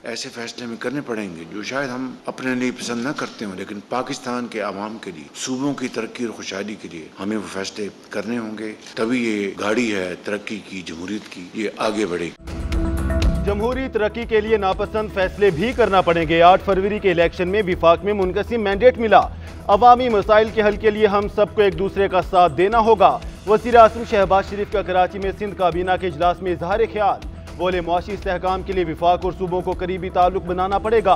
ऐसे फैसले में करने पड़ेंगे जो शायद हम अपने लिए पसंद न करते हों, लेकिन पाकिस्तान के आवाम के लिए, सूबों की तरक्की और खुशहाली के लिए हमें वो फैसले करने होंगे। तभी ये गाड़ी है तरक्की की, जमहूरियत की, ये आगे बढ़ेगी। जमहूरी तरक्की के लिए नापसंद फैसले भी करना पड़ेंगे। 8 फरवरी के इलेक्शन में विफाक में मुनक़सिम मैंडेट मिला। अवामी मसाइल के हल के लिए हम सबको एक दूसरे का साथ देना होगा। वज़ीर आज़म शहबाज शरीफ का कराची में सिंध काबीना के इजलास में इजहार ख्याल। बोले मुआशी इस्तेहकाम के लिए विफाक और सूबों को करीबी ताल्लुक बनाना पड़ेगा।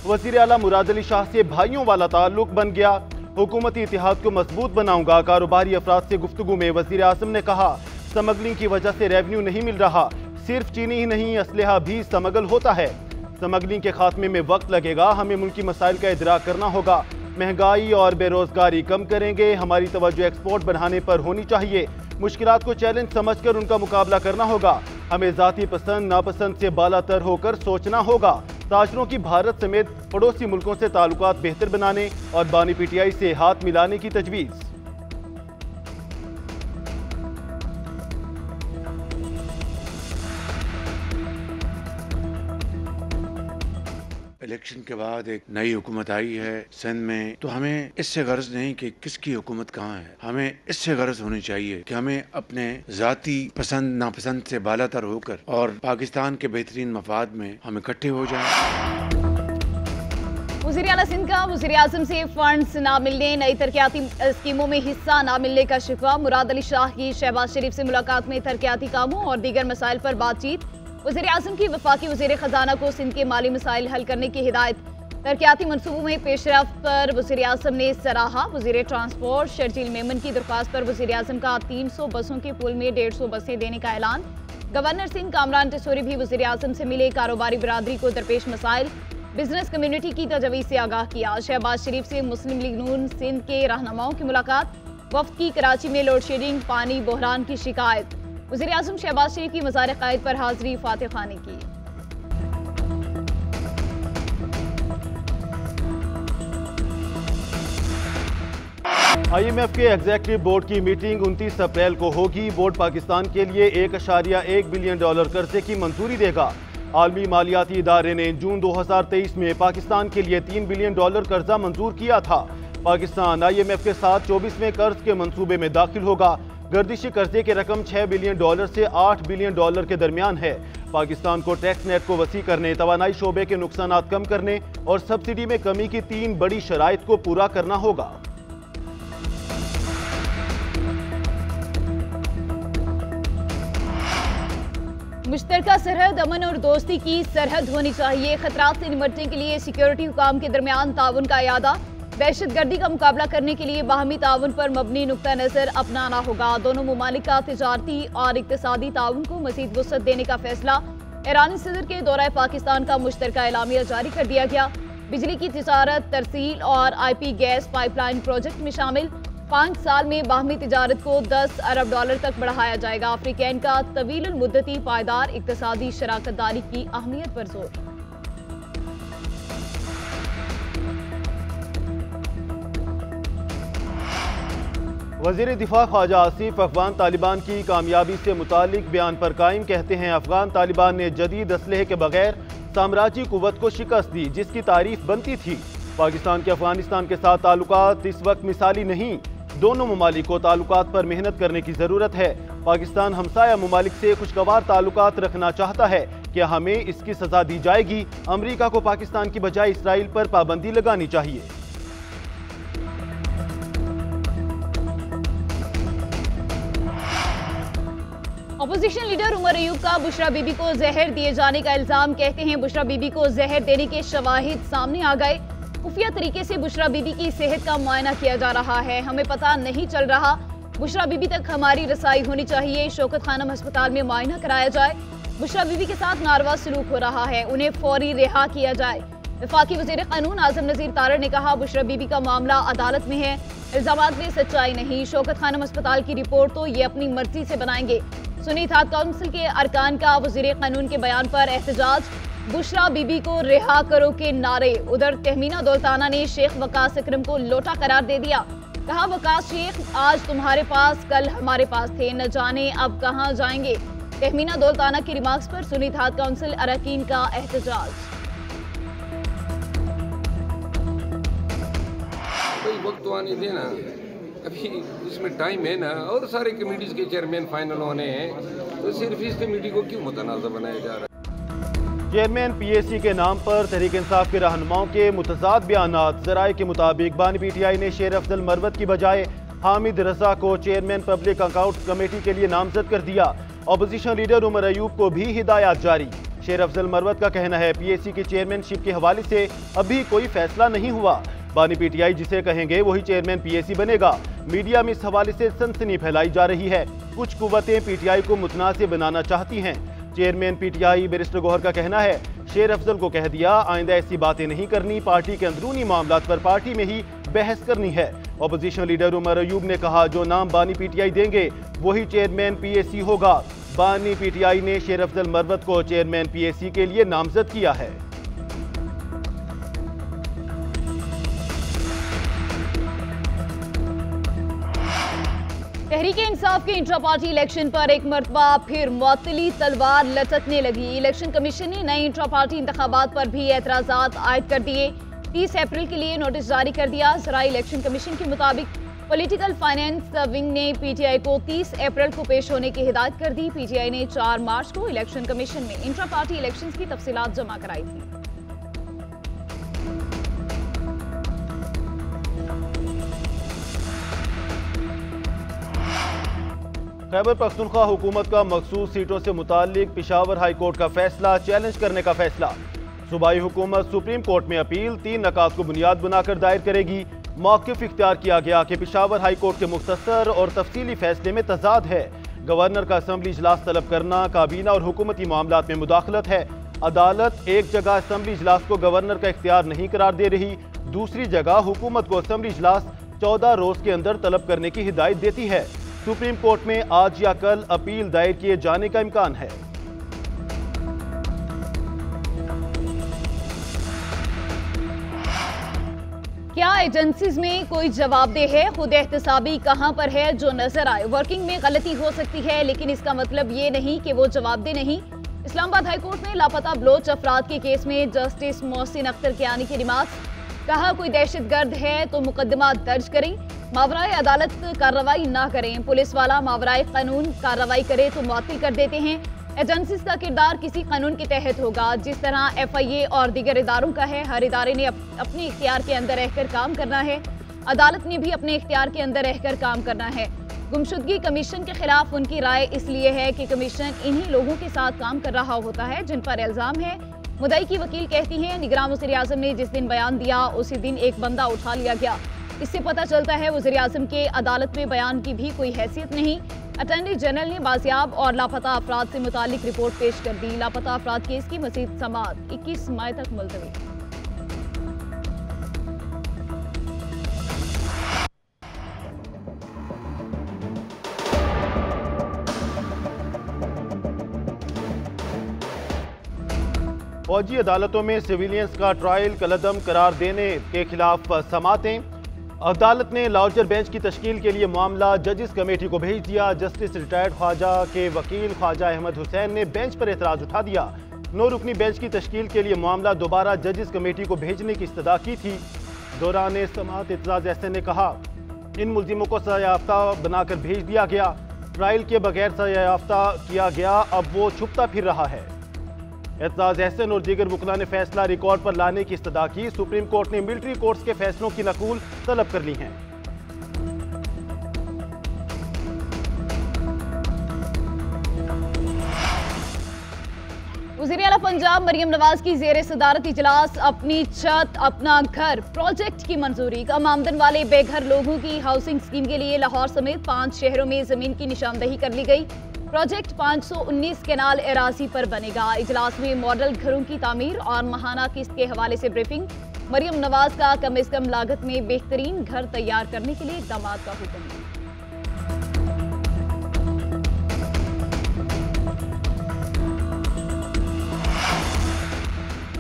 वज़ीर आला मुराद अली शाह से भाइयों वाला ताल्लुक बन गया। हुकूमती इतिहाद को मजबूत बनाऊंगा। कारोबारी अफराद से गुफ्तगू में वज़ीर आज़म ने कहा, स्मगलिंग की वजह से रेवेन्यू नहीं मिल रहा। सिर्फ चीनी ही नहीं, असलहा भी स्मगल होता है। स्मगलिंग के खात्मे में वक्त लगेगा। हमें मुल्की मसाइल का इदराक करना होगा। महंगाई और बेरोजगारी कम करेंगे। हमारी तवज्जो एक्सपोर्ट बढ़ाने पर होनी चाहिए। मुश्किलात को चैलेंज समझकर उनका मुकाबला करना होगा। हमें जाती पसंद नापसंद से बालातर होकर सोचना होगा। ताजरों की भारत समेत पड़ोसी मुल्कों से ताल्लुकात बेहतर बनाने और बानी पीटीआई से हाथ मिलाने की तजवीज़। इलेक्शन के बाद एक नई हुकूमत आई है सिंध में, तो हमें इससे गर्ज नहीं कि किसकी हुकूमत कहाँ है। हमें इससे गर्ज होनी चाहिए कि हमें अपने जाती पसंद नापसंद से बालातर होकर और पाकिस्तान के बेहतरीन मफाद में हम इकट्ठे हो जाएं। वज़ीर आला सिंध का वज़ीर आज़म से फंड्स ना मिलने, नई तरक्याती स्कीमों में हिस्सा ना मिलने का शिकवा। मुराद अली शाह की शहबाज शरीफ से मुलाकात में तरक्याती कामों और दीगर मसाइल पर बातचीत। वज़ीर आज़म की वफाकी वज़ीर ख़जाना को सिंध के माली मसाइल हल करने की हिदायत। तरक्याती मनसूबों में पेशरफ्त पर वज़ीर आज़म ने सराहा। वज़ीर ट्रांसपोर्ट शर्जील मेमन की दरख्वास्त पर वज़ीर आज़म का 300 बसों के पुल में 150 बसें देने का ऐलान। गवर्नर सिंह कामरान टेसोरी भी वज़ीर आज़म से मिले। कारोबारी बरादरी को दरपेश मसाइल, बिजनेस कम्युनिटी की तजवीज़ से आगाह किया। शहबाज शरीफ से मुस्लिम लीग नून सिंध के रहनुमाओं की मुलाकात। वफ्द की कराची में लोड शेडिंग, पानी बहरान की शिकायत। वज़ीर आज़म शहबाज शरीफ की मज़ार क़ायद पर हाज़री फातिह खाने की। IMF के एग्जीक्यूटिव बोर्ड की मीटिंग 29 अप्रैल को होगी। बोर्ड पाकिस्तान के लिए $1.1 बिलियन कर्जे की मंजूरी देगा। आलमी मालियाती इदारे ने जून 2023 में पाकिस्तान के लिए $3 बिलियन कर्जा मंजूर किया था। पाकिस्तान IMF के साथ 24वें कर्ज के मंसूबे में दाखिल होगा। गर्दिशी कर्जे की रकम $6 बिलियन से $8 बिलियन के दरमियान है। पाकिस्तान को टैक्स नेट को वसी करने, तवानाई शोबे के नुकसानात कम करने और सब्सिडी में कमी की 3 बड़ी शराइत को पूरा करना होगा। मुश्तरका सरहद अमन और दोस्ती की सरहद होनी चाहिए। खतरात से निपटने के लिए सिक्योरिटी हुकाम के दरमियान ताउन का इरादा। दहशतगर्दी का मुकाबला करने के लिए बाहमी ताउन पर मबनी नुक्ता नज़र अपनाना होगा। दोनों मुमालिक का तिजारती और इक्तिसादी ताउन को मज़ीद वुसअत देने का फैसला। ईरानी सदर के दौरे पाकिस्तान का मुश्तरका एलामिया जारी कर दिया गया। बिजली की तिजारत, तरसील और IP गैस पाइपलाइन प्रोजेक्ट में शामिल। 5 साल में बाहमी तिजारत को $10 अरब तक बढ़ाया जाएगा। अफ्रीकैन का तवील मुद्दती पायदार इक्तिसादी शराकत दारी की अहमियत पर जोर। वज़ीर दिफा ख्वाजा आसिफ अफगान तालिबान की कामयाबी से मुतालिक बयान पर कायम। कहते हैं, अफगान तालिबान ने जदीद असलहे के बगैर साम्राज्यी कुव्वत को शिकस्त दी, जिसकी तारीफ बनती थी। पाकिस्तान के अफगानिस्तान के साथ ताल्लुकात इस वक्त मिसाली नहीं। दोनों ममालिक को ताल्लुकात पर मेहनत करने की जरूरत है। पाकिस्तान हमसाया ममालिक से खुशगवार ताल्लुकात रखना चाहता है। क्या हमें इसकी सजा दी जाएगी? अमरीका को पाकिस्तान की बजाय इसराइल पर पाबंदी लगानी चाहिए। अपोजिशन लीडर उमर अयूब का बुशरा बीबी को जहर दिए जाने का इल्जाम। कहते हैं, बुशरा बीबी को जहर देने के शवाहिद सामने आ गए। खुफिया तरीके से बुशरा बीबी की सेहत का मुआयना किया जा रहा है। हमें पता नहीं चल रहा। बुशरा बीबी तक हमारी रसाई होनी चाहिए। शौकत खानम अस्पताल में मुआयना कराया जाए। बुशरा बीबी के साथ नारवा सलूक हो रहा है, उन्हें फौरी रिहा किया जाए। वफाकी वज़ीर कानून आज़म नज़ीर तारड़ ने कहा, बुशरा बीबी का मामला अदालत में है, इल्जामात में सच्चाई नहीं। शौकत खानम अस्पताल की रिपोर्ट तो ये अपनी मर्जी से बनाएंगे। सुन्नी इत्तेहाद काउंसिल के अरकान का वज़ीर कानून के बयान पर एहतजाज। बुशरा बीबी को रिहा करो के नारे। उधर तहमीना दौलताना ने शेख वकास अकरम को लोटा करार दे दिया। कहा, वकास शेख आज तुम्हारे पास, कल हमारे पास थे, न जाने अब कहां जाएंगे। तहमीना दौलताना की रिमार्क्स पर सुन्नी इत्तेहाद काउंसिल अरकान का एहतजाज। वक्त तो आने देना, अभी इसमें टाइम है ना, और सारे कमेटीज के चेयरमैन फाइनल होने हैं, तो सिर्फ इस कमेटी को क्यों मुतनाज़ा बनाया जा रहा है? चेयरमैन पीएसी के नाम पर तहरीक इंसाफ के रहनुमाओं के मुतज़ाद बयानात। ज़राए के मुताबिक बानी पीटीआई ने शेर अफजल मरवत की बजाय हामिद रजा को चेयरमैन पब्लिक अकाउंट कमेटी के लिए नामजद कर दिया। अपोजिशन लीडर उमर अयूब को भी हिदायत जारी। शेर अफजल मरवत का कहना है पीएसी की चेयरमैनशिप के हवाले से अभी कोई फैसला नहीं हुआ। बानी पीटीआई जिसे कहेंगे वही चेयरमैन पीएसी बनेगा। मीडिया में इस हवाले से सनसनी फैलाई जा रही है। कुछ कुव्वतें पीटीआई को मुतनाज़ बनाना चाहती हैं। चेयरमैन पीटीआई बैरिस्टर गौहर का कहना है शेर अफजल को कह दिया आइंदा ऐसी बातें नहीं करनी, पार्टी के अंदरूनी मामलात पर पार्टी में ही बहस करनी है। अपोजिशन लीडर उमर अयूब ने कहा जो नाम बानी पीटीआई देंगे वही चेयरमैन पीएसी होगा। बानी पीटीआई ने शेर अफजल मरवत को चेयरमैन पीएसी के लिए नामजद किया है। तहरीक इंसाफ के इंट्रा पार्टी इलेक्शन पर एक मरतबा फिर मुअत्तली तलवार लटकने लगी। इलेक्शन कमीशन ने नए इंट्रा पार्टी इंतखाबात पर भी एतराज़ात आयद कर दिए। 30 अप्रैल के लिए नोटिस जारी कर दिया। ज़राए इलेक्शन कमीशन के मुताबिक पॉलिटिकल फाइनेंस विंग ने पीटीआई को 30 अप्रैल को पेश होने की हिदायत कर दी। पीटीआई ने 4 मार्च को इलेक्शन कमीशन में इंट्रा पार्टी इलेक्शन की तफसीलात जमा कराई थी। खैबर पख्तूनख्वा हुकूमत का मखसूस सीटों से मुतालिक पेशावर हाई कोर्ट का फैसला चैलेंज करने का फैसला। सूबाई हुकूमत सुप्रीम कोर्ट में अपील 3 नकात को बुनियाद बनाकर दायर करेगी। मौक़िफ़ इख्तियार किया गया कि पेशावर हाई कोर्ट के मुख्तसर और तफसीली फैसले में तजाद है। गवर्नर का असम्बली इजलास तलब करना काबीना और हुकूमती मामलात में मुदाखलत है। अदालत एक जगह असम्बली इजलास को गवर्नर का इख्तियार नहीं करार दे रही, दूसरी जगह हुकूमत को असम्बली इजलास 14 रोज के अंदर तलब करने की हिदायत देती है। सुप्रीम कोर्ट में आज या कल अपील दायर किए जाने का इम्कान है। क्या एजेंसीज में कोई जवाबदेह है? खुद एहतसाबी कहां पर है जो नजर आए? वर्किंग में गलती हो सकती है लेकिन इसका मतलब ये नहीं कि वो जवाबदेह नहीं। इस्लामाबाद हाईकोर्ट में लापता बलोच अफराद के केस में जस्टिस मोहसिन अख्तर कियानी की रिमार्क्स। कहा कोई दहशतगर्द है तो मुकदमा दर्ज करें, मावराए अदालत कार्रवाई ना करें। पुलिस वाला मावराए कानून कार्रवाई करे तो मुअत्तिल कर देते हैं। एजेंसीज का किरदार किसी कानून के तहत होगा जिस तरह FIA और दीगर इदारों का है। हर इदारे ने अपने इख्तियार के अंदर रहकर काम करना है। अदालत ने भी अपने इख्तियार के अंदर रहकर काम करना है। गुमशुदगी कमीशन के खिलाफ उनकी राय इसलिए है कि कमीशन इन्हीं लोगों के साथ काम कर रहा होता है जिन पर इल्जाम है। मुद्दई की वकील कहती हैं निगरान वज़ीर आज़म ने जिस दिन बयान दिया उसी दिन एक बंदा उठा लिया गया। इससे पता चलता है वज़ीर आज़म के अदालत में बयान की भी कोई हैसियत नहीं। अटॉर्नी जनरल ने बाजियाब और लापता अफराद से मुतालिक रिपोर्ट पेश कर दी। लापता अफराद केस की मज़ीद समाअत 21 मई तक मुलतवी। फौजी अदालतों में सिविलियंस का ट्रायल कलअदम करार देने के खिलाफ समातें। अदालत ने लार्जर बेंच की तश्कील के लिए मामला जजिस कमेटी को भेज दिया। जस्टिस रिटायर्ड ख्वाजा के वकील ख्वाजा अहमद हुसैन ने बेंच पर एतराज उठा दिया। 9 रुकनी बेंच की तश्कील के लिए मामला दोबारा जजिस कमेटी को भेजने की इस्तदा की थी। दौरान समाअत एतजाज एहसन ने कहा इन मुल्जिमों को सजायाफ्ता बनाकर भेज दिया गया। ट्रायल के बगैर सजायाफ्ता किया गया, अब वो छुपता फिर रहा है। एतजाज एहसन और दीगर वकला ने फैसला रिकॉर्ड पर लाने की इस्तदा की। सुप्रीम कोर्ट ने मिलिट्री कोर्ट्स के फैसलों की नकूल तलब कर ली है। वज़ीर आला पंजाब मरियम नवाज की ज़ेर सदारत इजलास अपनी छत अपना घर प्रोजेक्ट की मंजूरी। कम आमदन वाले बेघर लोगों की हाउसिंग स्कीम के लिए लाहौर समेत 5 शहरों में जमीन की निशानदही कर ली गई। प्रोजेक्ट 519 केनाल एराजी पर बनेगा। इजलास में मॉडल घरों की तामीर और माहाना किस्त के हवाले से ब्रीफिंग। मरियम नवाज का कम से कम लागत में बेहतरीन घर तैयार करने के लिए इक़दाम का हुक्म।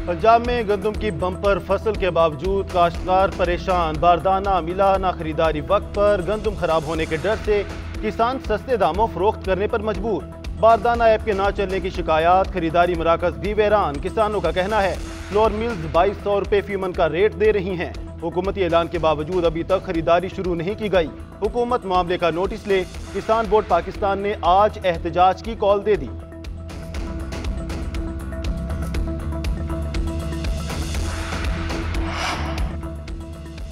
पंजाब में गंदम की बम्पर फसल के बावजूद काश्तकार परेशान। बारदाना मिला ना खरीदारी वक्त पर। गंदम खराब होने के डर से किसान सस्ते दामों फरोख्त करने पर मजबूर। बारदाना ऐप के ना चलने की शिकायत। खरीदारी मराकज भी वैरान। किसानों का कहना है फ्लोर मिल्स 2200 रुपये फी मन का रेट दे रही हैं। हुकूमती ऐलान के बावजूद अभी तक खरीदारी शुरू नहीं की गई। हुकूमत मामले का नोटिस ले किसान बोर्ड पाकिस्तान ने आज एहतजाज की कॉल दे दी।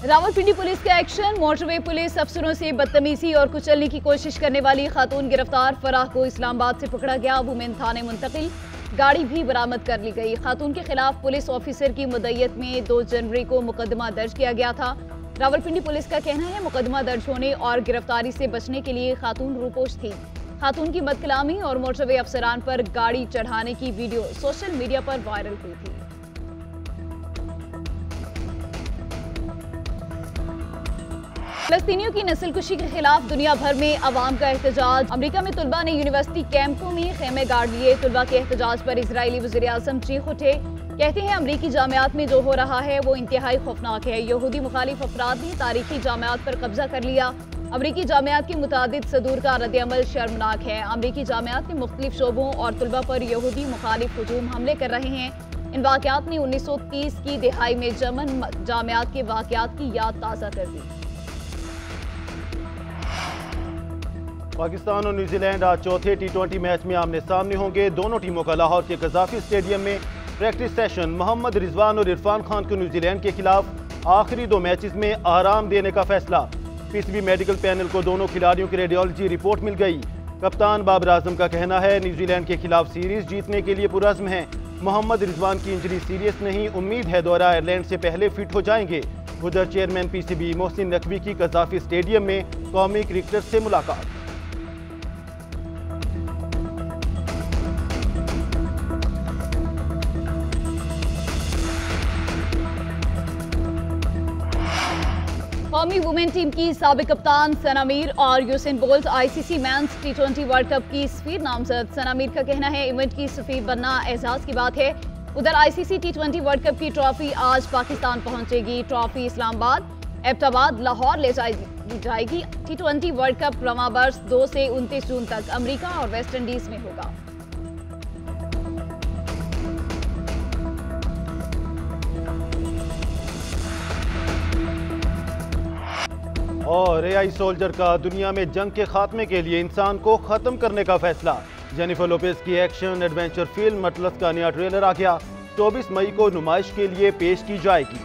रावलपिंडी पुलिस का एक्शन, मोटरवे पुलिस अफसरों से बदतमीजी और कुचलने की कोशिश करने वाली खातून गिरफ्तार, फराह को इस्लामाबाद से पकड़ा गया, वुमेन थाने मुंतकिल, गाड़ी भी बरामद कर ली गई। खातून के खिलाफ पुलिस ऑफिसर की मुद्दत में 2 जनवरी को मुकदमा दर्ज किया गया था। रावलपिंडी पुलिस का कहना है मुकदमा दर्ज होने और गिरफ्तारी से बचने के लिए खातून रूपोश थी। खातून की बदकलामी और मोटरवे अफसरान पर गाड़ी चढ़ाने की वीडियो सोशल मीडिया पर वायरल हुई थी। फलस्तीनियों की नस्लकुशी के खिलाफ दुनिया भर में अवाम का एहतजाज। अमेरिका में तुलबा ने यूनिवर्सिटी कैंपों में खेमे गाड़ लिए। तुलबा के एहतजाज पर इजरायली वज़ीर आज़म चीख उठे। कहते हैं अमरीकी जामियात में जो हो रहा है वो इंतहाई खौफनाक है। यहूदी मुखालिफ अफराद ने तारीखी जामियात पर कब्जा कर लिया। अमरीकी जामियात के मुतादिद सदूर का रद्द-ए-अमल शर्मनाक है। अमरीकी जामियात के मुख्तलिफ शोबों और तुलबा पर यहूदी मुखालिफ हुजूम हमले कर रहे हैं। इन वाक़यात ने 1930 की दिहाई में जर्मन जामियात के वाक़यात की याद ताज़ा कर दी। पाकिस्तान और न्यूजीलैंड आज चौथे T20 मैच में आमने सामने होंगे। दोनों टीमों का लाहौर के कज़ाफी स्टेडियम में प्रैक्टिस सेशन। मोहम्मद रिजवान और इरफान खान को न्यूजीलैंड के खिलाफ आखिरी 2 मैचेस में आराम देने का फैसला। पीसीबी मेडिकल पैनल को दोनों खिलाड़ियों की रेडियोलॉजी रिपोर्ट मिल गई। कप्तान बाबर आजम का कहना है न्यूजीलैंड के खिलाफ सीरीज जीतने के लिए पुरज़्म है। मोहम्मद रिजवान की इंजरी सीरियस नहीं, उम्मीद है दौरा आयरलैंड से पहले फिट हो जाएंगे। उधर चेयरमैन पीसीबी मोहसिन नकवी की कज़ाफी स्टेडियम में कौमी क्रिकेटर से मुलाकात। कौमी वुमेन टीम की साबिक कप्तान सना मीर और Usain bolt ICC men's T20 world cup की सफीर नामजद। सना मीर का कहना है इवेंट की सफीर बनना एजाज की बात है। उधर आईसीसी T20 वर्ल्ड कप की ट्रॉफी आज पाकिस्तान पहुंचेगी। ट्रॉफी इस्लामाबाद, एबटाबाद, लाहौर ले जाएगी। T20 वर्ल्ड कप रवां बरस 2 से 29 जून तक अमेरिका और वेस्ट इंडीज में होगा। और AI सोल्जर का दुनिया में जंग के खात्मे के लिए इंसान को खत्म करने का फैसला। जेनिफर लोपेज की एक्शन एडवेंचर फिल्म अटलस का नया ट्रेलर आ गया। 24 मई को नुमाइश के लिए पेश की जाएगी।